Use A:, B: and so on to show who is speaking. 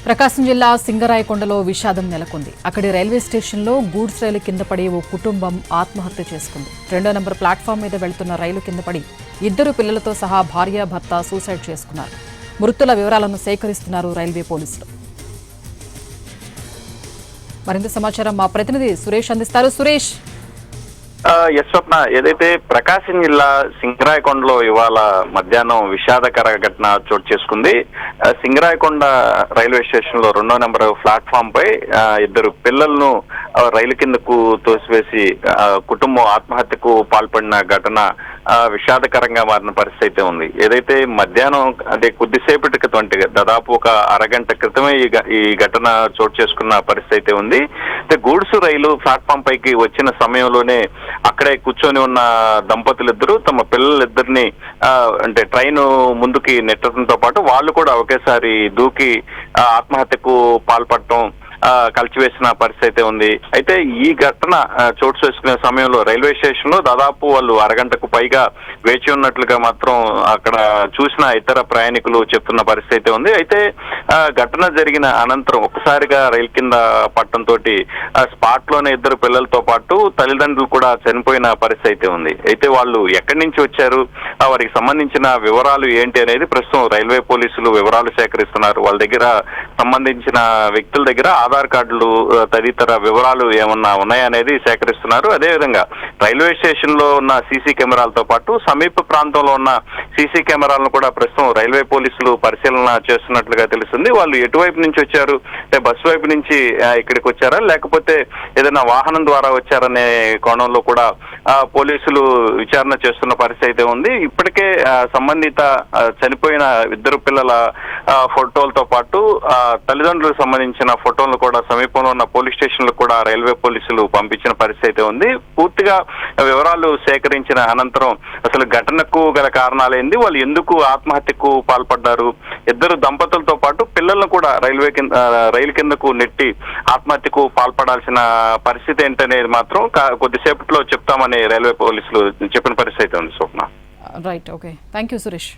A: ప్రకాశం జిల్లా సింగరాయకొండలో విషాదం నెలకొంది. అక్కడి రైల్వే స్టేషన్లో గూడ్స్ రైలు కింద పడి ఓ కుటుంబం ఆత్మహత్య చేసుకుంది. 2వ నంబర్ ప్లాట్ఫామ్ మీద వెళ్తున్న రైలు కింద పడి 2 పిల్లలతో సహా భార్య భర్త సూసైడ్ చేసుకున్నారు. మృతుల వివరాలను సేకరిస్తున్నారు రైల్వే పోలీసులు. మరింత సమాచారం మా ప్రతినిధి సురేష్ అందిస్తారు. సురేష్,
B: స్వప్న, ఏదైతే ప్రకాశం జిల్లా సింగరాయకొండలో ఇవాళ మధ్యాహ్నం విషాదకర ఘటన చోటు చేసుకుంది. సింగరాయకొండ రైల్వే స్టేషన్ లో 2వ నెంబర్ ప్లాట్ఫామ్ పై 2 పిల్లలను రైలు కిందకు తోసివేసి కుటుంబం ఆత్మహత్యకు పాల్పడిన ఘటన విషాదకరంగా మారిన పరిస్థితి ఉంది. ఏదైతే మధ్యాహ్నం అంటే కొద్దిసేపటి క్రితం, దాదాపు ఒక అరగంట క్రితమే ఈ ఘటన చోటు చేసుకున్న పరిస్థితి ఉంది. గూడ్స్ రైలు ప్లాట్ఫామ్ పైకి వచ్చిన సమయంలోనే అక్కడే కూర్చొని ఉన్న దంపతులిద్దరూ తమ పిల్లలిద్దరిని అంటే ట్రైన్ ముందుకి నెట్టడంతో పాటు వాళ్ళు కూడా ఒకేసారి దూకి ఆత్మహత్యకు పాల్పడటం కలిచివేసిన పరిస్థితి ఉంది. అయితే ఈ ఘటన చోటు చేసుకునే సమయంలో రైల్వే స్టేషన్ లో దాదాపు వాళ్ళు అరగంటకు పైగా వేచి ఉన్నట్లుగా మాత్రం అక్కడ చూసిన ఇతర ప్రయాణికులు చెప్తున్న పరిస్థితి ఉంది. అయితే ఘటన జరిగిన అనంతరం ఒక్కసారిగా రైలు కింద పట్టడంతో స్పాట్ లోనే 2 పిల్లలతో పాటు తల్లిదండ్రులు కూడా చనిపోయిన పరిస్థితి ఉంది. అయితే వాళ్ళు ఎక్కడి నుంచి వచ్చారు, వారికి సంబంధించిన వివరాలు ఏంటి అనేది ప్రస్తుతం రైల్వే పోలీసులు వివరాలు సేకరిస్తున్నారు. వాళ్ళ దగ్గర సంబంధించిన వ్యక్తుల దగ్గర ఆధార్ కార్డులు తదితర వివరాలు ఏమన్నా ఉన్నాయనేది సేకరిస్తున్నారు. అదేవిధంగా రైల్వే స్టేషన్ లో ఉన్న సీసీ కెమెరాలతో పాటు సమీప ప్రాంతంలో ఉన్న సీసీ కెమెరాలను కూడా ప్రస్తుతం రైల్వే పోలీసులు పరిశీలన చేస్తున్నట్లుగా తెలుస్తుంది. వాళ్ళు ఎటువైపు నుంచి వచ్చారు, అంటే బస్సు వైపు నుంచి ఇక్కడికి వచ్చారా లేకపోతే ఏదైనా వాహనం ద్వారా వచ్చారనే కోణంలో కూడా పోలీసులు విచారణ చేస్తున్న పరిస్థితి ఉంది. ఇప్పటికే సంబంధిత చనిపోయిన 2 పిల్లల ఫోటోలతో పాటు తల్లిదండ్రులకు సంబంధించిన ఫోటోలను కూడా సమీపంలో ఉన్న పోలీస్ స్టేషన్లకు కూడా రైల్వే పోలీసులు పంపించిన పరిస్థితి ఉంది. పూర్తిగా వివరాలు సేకరించిన అనంతరం అసలు ఘటనకు గల కారణాలేంది, వాళ్ళు ఎందుకు ఆత్మహత్యకు పాల్పడ్డారు, 2 దంపతులతో పాటు పిల్లలను కూడా రైలు కిందకు నెట్టి ఆత్మహత్యకు పాల్పడాల్సిన పరిస్థితి ఏంటనేది మాత్రం కొద్దిసేపట్లో చెప్తామని రైల్వే పోలీసులు చెప్పిన పరిస్థితి ఉంది. Swapna.
A: Right, okay, thank you Suresh.